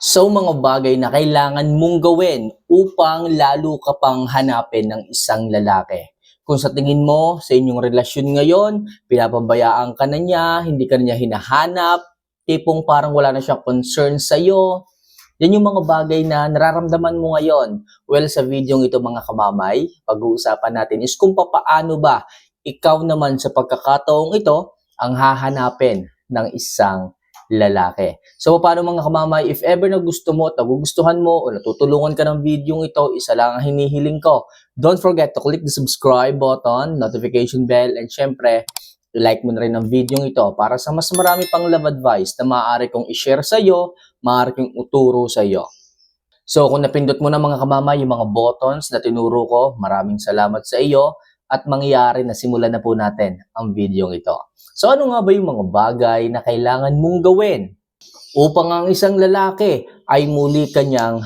So mga bagay na kailangan mong gawin upang lalo ka pang hanapin ng isang lalaki. Kung sa tingin mo sa inyong relasyon ngayon, pinapabayaan ka na niya, hindi ka na niya hinahanap, tipong parang wala na siyang concern sa'yo, yan yung mga bagay na nararamdaman mo ngayon. Well, sa video ito mga kamamay, pag-uusapan natin is kung paano ba ikaw naman sa pagkakataong ito ang hahanapin ng isang lalaki. So, paano mga kamamay, if ever na gusto mo at nagugustuhan mo o natutulungan ka ng video ito, isa lang ang hinihiling ko. Don't forget to click the subscribe button, notification bell, and syempre, like mo na rin ang video ito para sa mas marami pang love advice na maaari kong i-share sa iyo, maaari kong uturo sa iyo. So, kung napindot mo na mga kamamay yung mga buttons na tinuro ko, maraming salamat sa iyo at mangyayari na simulan na po natin ang video ito. So ano nga ba yung mga bagay na kailangan mong gawin upang ang isang lalaki ay muli kanyang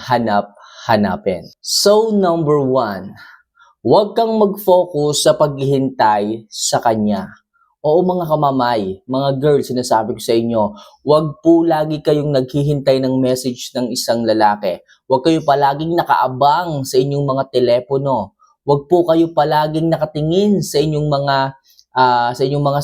hanapin? So number 1, huwag kang mag-focus sa paghihintay sa kanya. Oo mga kamamay, mga girls, sinasabi ko sa inyo, huwag po lagi kayong naghihintay ng message ng isang lalaki. Huwag kayo palaging nakaabang sa inyong mga telepono. Huwag po kayo palaging nakatingin sa inyong mga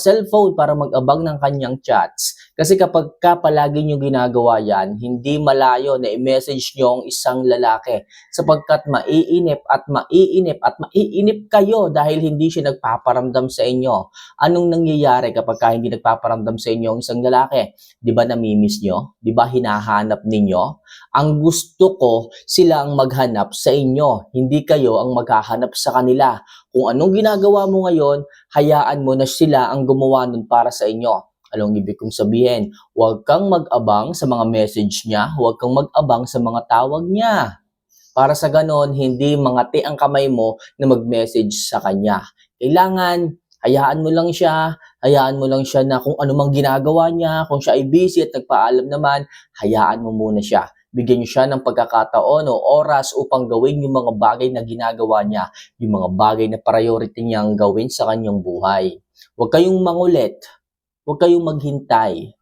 cellphone para mag-abang ng kanyang chats. Kasi kapag palagi nyo ginagawa yan, hindi malayo na i-message nyo ang isang lalaki sapagkat maiinip kayo dahil hindi siya nagpaparamdam sa inyo. Anong nangyayari kapag hindi nagpaparamdam sa inyo ang isang lalaki? Di ba namimiss nyo? Di ba hinahanap ninyo? Ang gusto ko, sila ang maghanap sa inyo, hindi kayo ang maghahanap sa kanila. Kung anong ginagawa mo ngayon, hayaan mo na sila ang gumawa nun para sa inyo. Anong ibig kong sabihin? Huwag kang mag-abang sa mga message niya, huwag kang mag-abang sa mga tawag niya. Para sa ganon, hindi mangati ang kamay mo na mag-message sa kanya. Kailangan, hayaan mo lang siya na kung ano mang ginagawa niya, kung siya ay busy at nagpaalam naman, hayaan mo muna siya. Bigyan niyo siya ng pagkakataon o oras upang gawin yung mga bagay na ginagawa niya, yung mga bagay na priority niyang gawin sa kanyang buhay. Huwag kayong mangulit, huwag kayong maghintay.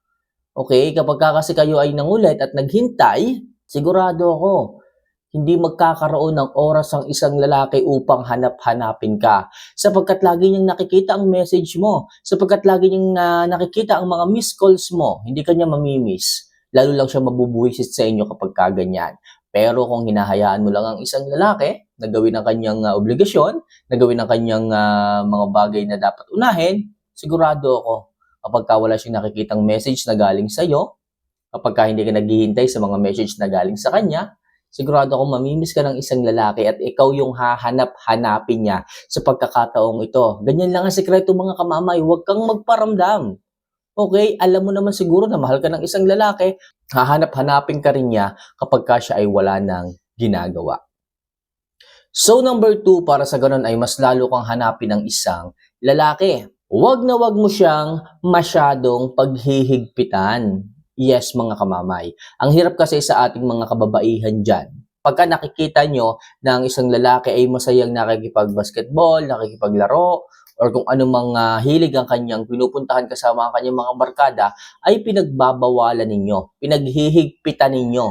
Okay? Kapag kasi kayo ay nangulit at naghintay, sigurado ako, hindi magkakaroon ng oras ang isang lalaki upang hanapin ka. Sapagkat lagi niyang nakikita ang message mo. Sapagkat lagi niyang nakikita ang mga missed calls mo. Hindi kanya mamimiss. Lalo lang siya mabubuwisit sa inyo kapag kaganyan. Pero kung hinahayaan mo lang ang isang lalaki na gawin ang kanyang obligasyon, na gawin ang kanyang mga bagay na dapat unahin, sigurado ako kapag wala siyang nakikitang message na galing sa iyo, kapag hindi ka naghihintay sa mga message na galing sa kanya, sigurado akong mamimiss ka ng isang lalaki at ikaw yung hahanap-hanapin niya sa pagkakataong ito. Ganyan lang ang sekreto mga kamamay, huwag kang magparamdam. Okay, alam mo naman siguro na mahal ka ng isang lalaki, hahanap-hanapin ka rin niya kapag siya ay wala nang ginagawa. So number 2, para sa ganun ay mas lalo kang hanapin ng isang lalaki. Huwag na huwag mo siyang masyadong paghihigpitan. Yes, mga kamamay. Ang hirap kasi sa ating mga kababaihan dyan. Pagka nakikita nyo na ang isang lalaki ay masayang nakikipag-basketball, nakikipaglaro, or kung anumang hilig ang kanyang pinupuntahan kasama ang kanyang mga barkada, ay pinagbabawalan ninyo, pinaghihigpitan ninyo.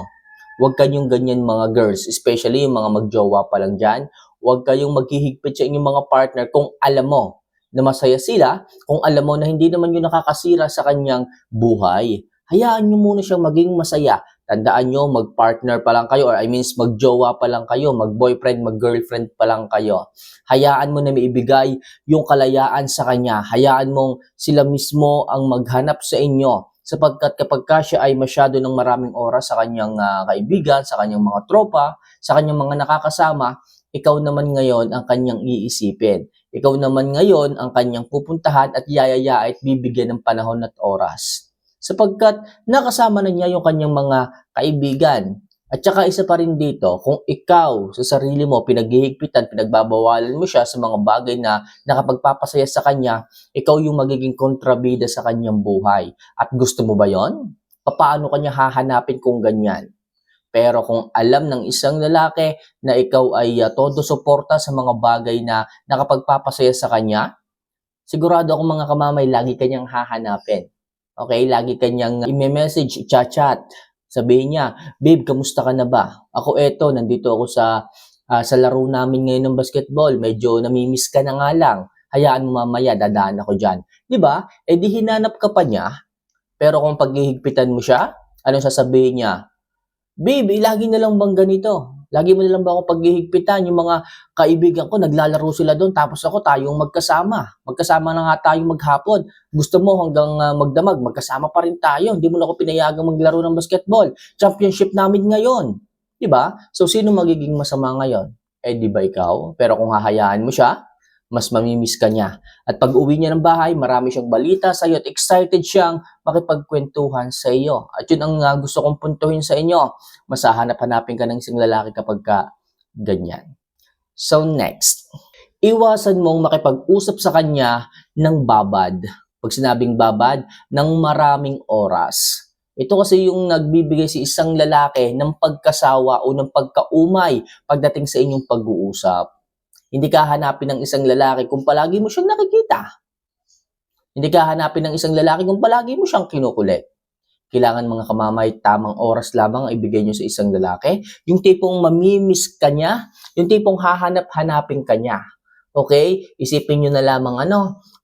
Huwag kayong ganyan mga girls, especially yung mga magjowa pa lang dyan. Huwag kayong maghihigpit sa inyong mga partner kung alam mo na masaya sila, kung alam mo na hindi naman yun nakakasira sa kanyang buhay. Hayaan nyo muna siyang maging masaya. Tandaan nyo, mag-partner pa lang kayo, or magjowa pa lang kayo, mag-boyfriend, mag-girlfriend pa lang kayo. Hayaan mo na maibigay yung kalayaan sa kanya. Hayaan mong sila mismo ang maghanap sa inyo. Sapagkat kapag siya ay masyado ng maraming oras sa kanyang kaibigan, sa kanyang mga tropa, sa kanyang mga nakakasama, ikaw naman ngayon ang kanyang iisipin. Ikaw naman ngayon ang kanyang pupuntahan at yayaya at bibigyan ng panahon at oras. Sapagkat nakasama na niya yung kanyang mga kaibigan. At saka isa pa rin dito, kung ikaw sa sarili mo pinaghihigpitan, pinagbabawalan mo siya sa mga bagay na nakapagpapasaya sa kanya, ikaw yung magiging kontrabida sa kanyang buhay. At gusto mo ba yon? Paano kanya hahanapin kung ganyan? Pero kung alam ng isang lalaki na ikaw ay todo suporta sa mga bagay na nakapagpapasaya sa kanya, sigurado ako mga kamamay, lagi kanyang hahanapin. Okay, lagi kanyang i-message, i-chat. Sabihin niya, "Babe, kamusta ka na ba? Ako eto, nandito ako sa laro namin ngayon ng basketball. Medyo namimiss ka na nga lang. Hayaan mo mamaya, dadaan ako diyan." 'Di ba? Eh di hinanap ka pa niya, pero kung paghihigpitan mo siya, anong sasabihin niya? "Babe, lagi na lang bang ganito? Lagi mo na lang ba ako paghihigpitan? Yung mga kaibigan ko naglalaro sila doon tapos ako tayong magkasama. Magkasama na nga tayong maghapon. Gusto mo hanggang magdamag, magkasama pa rin tayo. Hindi mo na ako pinayagang maglaro ng basketball. Championship namin ngayon." 'Di ba? So sino magiging masama ngayon? Eh 'di ba ikaw? Pero kung hahayaan mo siya, mas mamimiss ka niya. At pag uwi niya ng bahay, marami siyang balita sa iyo at excited siyang makipagkwentuhan sa iyo. At yun ang gusto kong puntuhin sa inyo. Mas hahanap-hanapin ka ng isang lalaki kapag ka ganyan. So next, iwasan mong makipag-usap sa kanya ng babad. Pag sinabing babad, ng maraming oras. Ito kasi yung nagbibigay sa isang lalaki ng pagkasawa o ng pagkaumay pagdating sa inyong pag-uusap. Hindi ka hanapin ng isang lalaki kung palagi mo siyang nakikita. Hindi ka hanapin ng isang lalaki kung palagi mo siyang kinukulit. Kailangan mga kamamay, tamang oras lamang ang ibigay nyo sa isang lalaki. Yung tipong mamimiss ka niya, yung tipong hahanap-hanapin ka niya. Okay? Isipin nyo na lamang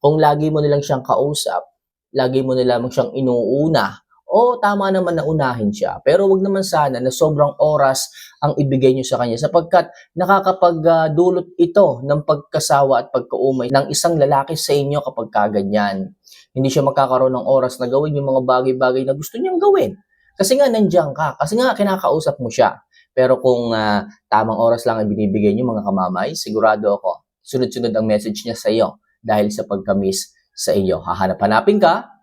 kung lagi mo nilang siyang kausap, lagi mo na lamang siyang inuuna, tama naman na unahin siya. Pero wag naman sana na sobrang oras ang ibigay nyo sa kanya sapagkat nakakapagdulot ito ng pagkasawa at pagkaumay ng isang lalaki sa inyo kapag kaganyan. Hindi siya magkakaroon ng oras na gawin yung mga bagay-bagay na gusto niyang gawin. Kasi nga nandiyan ka, kasi nga kinakausap mo siya. Pero kung tamang oras lang ang binibigay niyo mga kamamay, sigurado ako, sunod-sunod ang message niya sa iyo dahil sa pagka-miss sa iyo. Hahanap-hanapin ka,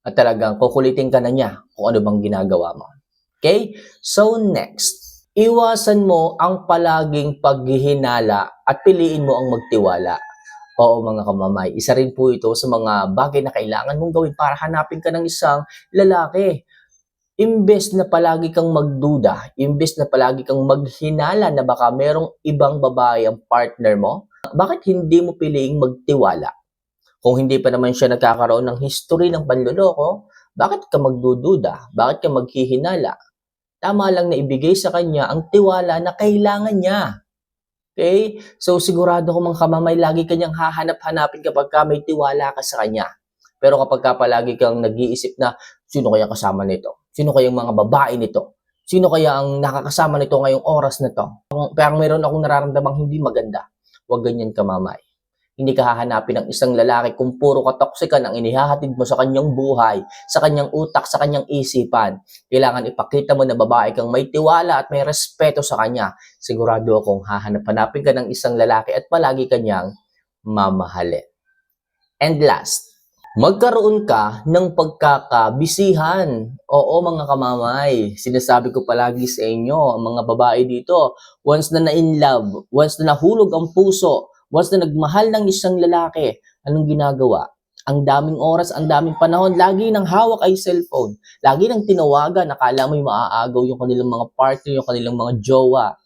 at talagang kukulitin ka na niya kung ano bang ginagawa mo. Okay? So next, iwasan mo ang palaging paghihinala at piliin mo ang magtiwala. Oo mga kamamay, isa rin po ito sa mga bagay na kailangan mong gawin para hanapin ka ng isang lalaki. Imbes na palagi kang magduda, imbes na palagi kang maghinala na baka merong ibang babae ang partner mo, bakit hindi mo piliing magtiwala? Kung hindi pa naman siya nagkakaroon ng history ng panloloko, bakit ka magdududa? Bakit ka maghihinala? Tama lang na ibigay sa kanya ang tiwala na kailangan niya. Okay? So sigurado ko mga kamamay, lagi kanyang hahanap-hanapin kapag ka may tiwala ka sa kanya. Pero kapag ka palagi kang nag-iisip na, sino kaya kasama nito? Sino kaya yung mga babae nito? Sino kaya ang nakakasama nito ngayong oras na to? Parang mayroon akong nararamdamang hindi maganda. Huwag ganyan kamamay. Hindi ka hahanapin ng isang lalaki kung puro katoksikan ang inihahatid mo sa kanyang buhay, sa kanyang utak, sa kanyang isipan. Kailangan ipakita mo na babae kang may tiwala at may respeto sa kanya. Sigurado akong hahanap-hanapin ka ng isang lalaki at palagi kanyang mamahalin. And last, magkaroon ka ng pagkakabisihan. Oo mga kamamay, sinasabi ko palagi sa inyo, ang mga babae dito, once na na-in love, once na nahulog ang puso, once na nagmahal ng isang lalaki, anong ginagawa? Ang daming oras, ang daming panahon, lagi nang hawak ay cellphone. Lagi nang tinawagan, nakala mo'y maaagaw yung kanilang mga partner, yung kanilang mga jowa.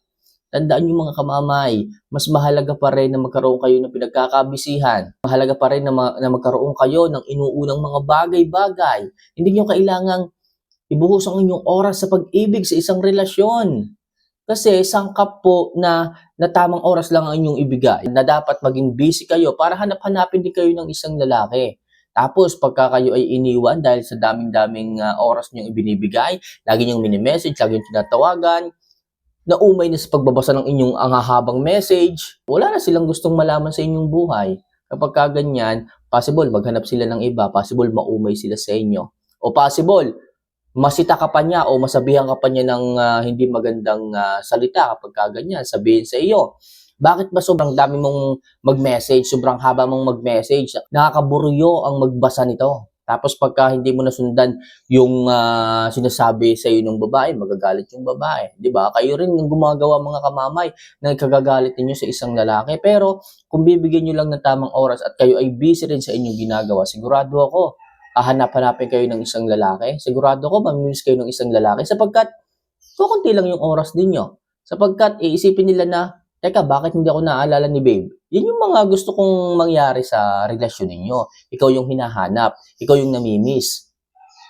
Tandaan niyo mga kamamay, mas mahalaga pa rin na magkaroon kayo ng pinagkakabisihan. Mahalaga pa rin na magkaroon kayo ng inuunang mga bagay-bagay. Hindi niyo kailangang ibuhos ang inyong oras sa pag-ibig sa isang relasyon. Kasi sangkap po na tamang oras lang ang inyong ibigay, na dapat maging busy kayo para hanap-hanapin din kayo ng isang lalaki. Tapos pagka kayo ay iniwan dahil sa daming-daming oras niyong ibinibigay, lagi niyong mini-message, lagi niyong tinatawagan, naumay na sa pagbabasa ng inyong anghahabang message, wala na silang gustong malaman sa inyong buhay. Kapag kaganyan, possible maghanap sila ng iba, possible maumay sila sa inyo. O possible, masita ka pa niya o masabihan ka pa niya ng hindi magandang salita kapag kaganyan, sabihin sa iyo, bakit ba sobrang dami mong mag-message, sobrang haba mong mag-message, nakakaburuyo ang magbasa nito. Tapos pagka hindi mo nasundan yung sinasabi sa iyo ng babae, magagalit yung babae. 'Di ba? Kayo rin ng gumagawa mga kamamay na ikagagalit niyo sa isang lalaki. Pero kung bibigyan niyo lang ng tamang oras at kayo ay busy rin sa inyong ginagawa, sigurado ako, hahanap-hanapin kayo ng isang lalaki. Sigurado ako, mamimiss kayo ng isang lalaki sapagkat kukunti lang yung oras ninyo. Sapagkat iisipin nila na, teka, bakit hindi ako naaalala ni babe? Yun yung mga gusto kong mangyari sa relasyon ninyo. Ikaw yung hinahanap. Ikaw yung namimiss.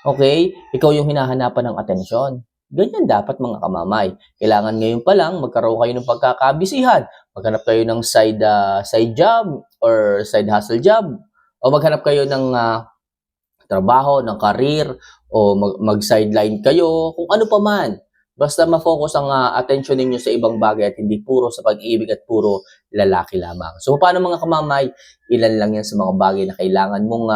Okay? Ikaw yung hinahanapan ng atensyon. Ganyan dapat mga kamamay. Kailangan ngayon pa lang magkaroon kayo ng pagkakabisihan. Maghanap kayo ng side job or side hustle job o maghanap kayo ng trabaho, ng career o mag-sideline kayo, kung ano pa man. Basta ma-focus ang attention ninyo sa ibang bagay at hindi puro sa pag-ibig at puro lalaki lamang. So paano mga kamamay, ilan lang yan sa mga bagay na kailangan mong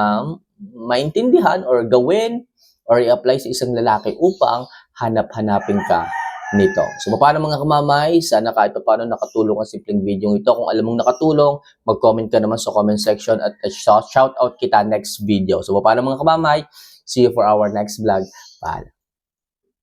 maintindihan or gawin or i-apply sa isang lalaki upang hanap-hanapin ka nito. So paano mga kamamay, sana kahit paano nakatulong ang simpleng video ito. Kung alam mong nakatulong, mag-comment ka naman sa comment section at shout out kita next video. So paano mga kamamay, see you for our next vlog. Paalam.